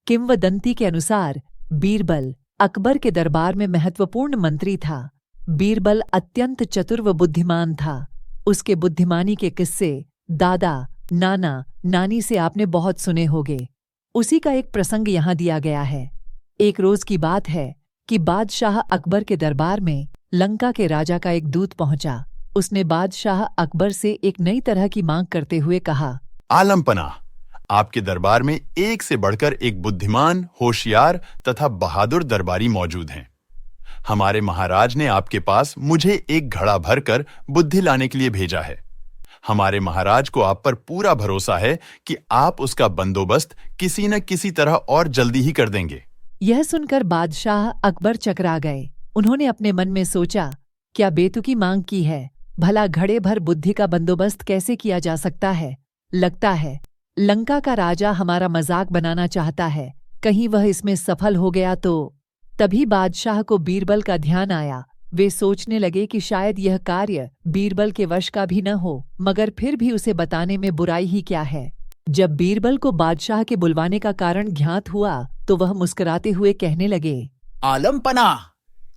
किंवदंती के अनुसार बीरबल अकबर के दरबार में महत्वपूर्ण मंत्री था। बीरबल अत्यंत चतुर व बुद्धिमान था। उसके बुद्धिमानी के किस्से दादा, नाना, नानी से आपने बहुत सुने होंगे। उसी का एक प्रसंग यहाँ दिया गया है। एक रोज की बात है कि बादशाह अकबर के दरबार में लंका के राजा का एक दूत पहुंचा। उसने बादशाह अकबर से एक नई तरह की मांग करते हुए कहा, आलमपना, आपके दरबार में एक से बढ़कर एक बुद्धिमान, होशियार तथा बहादुर दरबारी मौजूद हैं। हमारे महाराज ने आपके पास मुझे एक घड़ा भरकर बुद्धि लाने के लिए भेजा है। हमारे महाराज को आप पर पूरा भरोसा है कि आप उसका बंदोबस्त किसी न किसी तरह और जल्दी ही कर देंगे। यह सुनकर बादशाह अकबर चकरा गए। उन्होंने अपने मन में सोचा, क्या बेतुकी मांग की है। भला घड़े भर बुद्धि का बंदोबस्त कैसे किया जा सकता है। लगता है लंका का राजा हमारा मजाक बनाना चाहता है। कहीं वह इसमें सफल हो गया तो। तभी बादशाह को बीरबल का ध्यान आया। वे सोचने लगे कि शायद यह कार्य बीरबल के वश का भी न हो, मगर फिर भी उसे बताने में बुराई ही क्या है। जब बीरबल को बादशाह के बुलवाने का कारण ज्ञात हुआ तो वह मुस्कुराते हुए कहने लगे, आलमपना,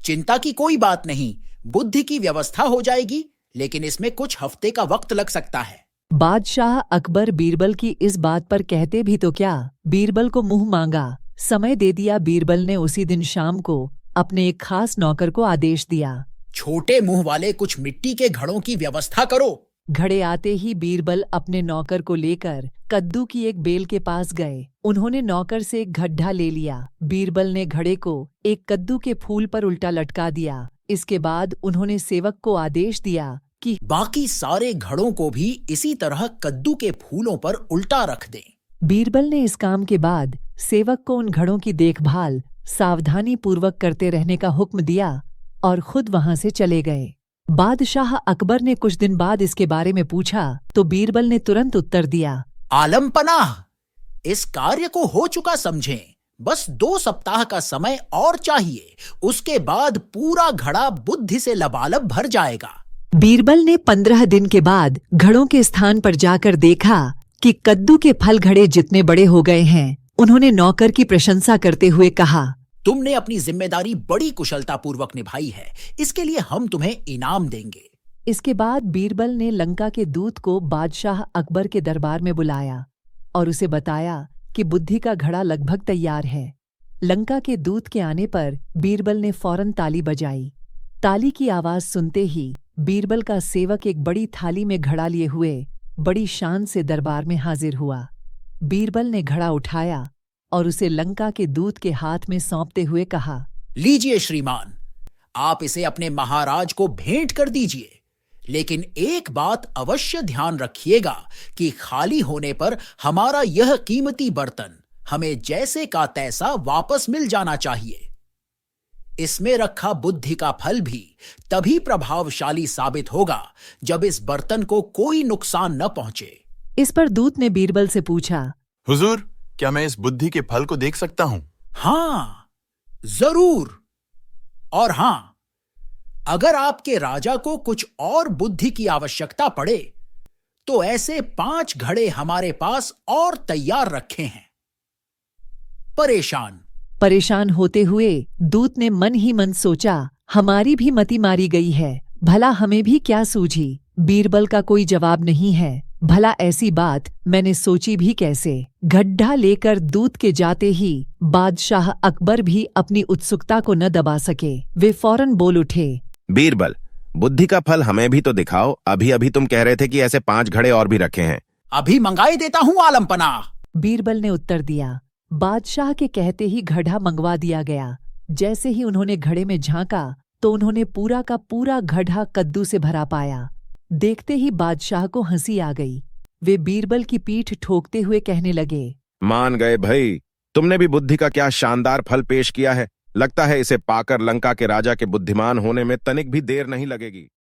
चिंता की कोई बात नहीं, बुद्धि की व्यवस्था हो जाएगी, लेकिन इसमें कुछ हफ्ते का वक्त लग सकता है। बादशाह अकबर बीरबल की इस बात पर कहते भी तो क्या, बीरबल को मुंह मांगा समय दे दिया। बीरबल ने उसी दिन शाम को अपने एक खास नौकर को आदेश दिया, छोटे मुंह वाले कुछ मिट्टी के घड़ों की व्यवस्था करो। घड़े आते ही बीरबल अपने नौकर को लेकर कद्दू की एक बेल के पास गए। उन्होंने नौकर से एक गड्ढा ले लिया। बीरबल ने घड़े को एक कद्दू के फूल पर उल्टा लटका दिया। इसके बाद उन्होंने सेवक को आदेश दिया कि बाकी सारे घड़ों को भी इसी तरह कद्दू के फूलों पर उल्टा रख दें। बीरबल ने इस काम के बाद सेवक को उन घड़ों की देखभाल सावधानी पूर्वक करते रहने का हुक्म दिया और खुद वहां से चले गए। बादशाह अकबर ने कुछ दिन बाद इसके बारे में पूछा तो बीरबल ने तुरंत उत्तर दिया, आलमपनाह, इस कार्य को हो चुका समझें। बस 2 सप्ताह का समय और चाहिए, उसके बाद पूरा घड़ा बुद्धि से लबालब भर जाएगा। बीरबल ने 15 दिन के बाद घड़ों के स्थान पर जाकर देखा कि कद्दू के फल घड़े जितने बड़े हो गए हैं। उन्होंने नौकर की प्रशंसा करते हुए कहा, तुमने अपनी जिम्मेदारी बड़ी कुशलतापूर्वक निभाई है, इसके लिए हम तुम्हें इनाम देंगे। इसके बाद बीरबल ने लंका के दूत को बादशाह अकबर के दरबार में बुलाया और उसे बताया कि बुद्धि का घड़ा लगभग तैयार है। लंका के दूत के आने पर बीरबल ने फौरन ताली बजाई। ताली की आवाज सुनते ही बीरबल का सेवक एक बड़ी थाली में घड़ा लिए हुए बड़ी शान से दरबार में हाजिर हुआ। बीरबल ने घड़ा उठाया और उसे लंका के दूत के हाथ में सौंपते हुए कहा, लीजिए श्रीमान, आप इसे अपने महाराज को भेंट कर दीजिए, लेकिन एक बात अवश्य ध्यान रखिएगा कि खाली होने पर हमारा यह कीमती बर्तन हमें जैसे का तैसा वापस मिल जाना चाहिए। इसमें रखा बुद्धि का फल भी तभी प्रभावशाली साबित होगा जब इस बर्तन को कोई नुकसान न पहुंचे। इस पर दूत ने बीरबल से पूछा, हुजूर, क्या मैं इस बुद्धि के फल को देख सकता हूं? हाँ, जरूर। और हाँ, अगर आपके राजा को कुछ और बुद्धि की आवश्यकता पड़े तो ऐसे 5 घड़े हमारे पास और तैयार रखे हैं। परेशान होते हुए दूत ने मन ही मन सोचा, हमारी भी मति मारी गई है, भला हमें भी क्या सूझी। बीरबल का कोई जवाब नहीं है, भला ऐसी बात मैंने सोची भी कैसे। गड्ढा लेकर दूत के जाते ही बादशाह अकबर भी अपनी उत्सुकता को न दबा सके। वे फौरन बोल उठे, बीरबल, बुद्धि का फल हमें भी तो दिखाओ। अभी अभी तुम कह रहे थे कि ऐसे 5 घड़े और भी रखे हैं। अभी मंगाए देता हूं आलमपना। बीरबल ने उत्तर दिया। बादशाह के कहते ही घड़ा मंगवा दिया गया। जैसे ही उन्होंने घड़े में झांका तो उन्होंने पूरा का पूरा घड़ा कद्दू से भरा पाया। देखते ही बादशाह को हंसी आ गई। वे बीरबल की पीठ ठोकते हुए कहने लगे, मान गए भाई, तुमने भी बुद्धि का क्या शानदार फल पेश किया है। लगता है इसे पाकर लंका के राजा के बुद्धिमान होने में तनिक भी देर नहीं लगेगी।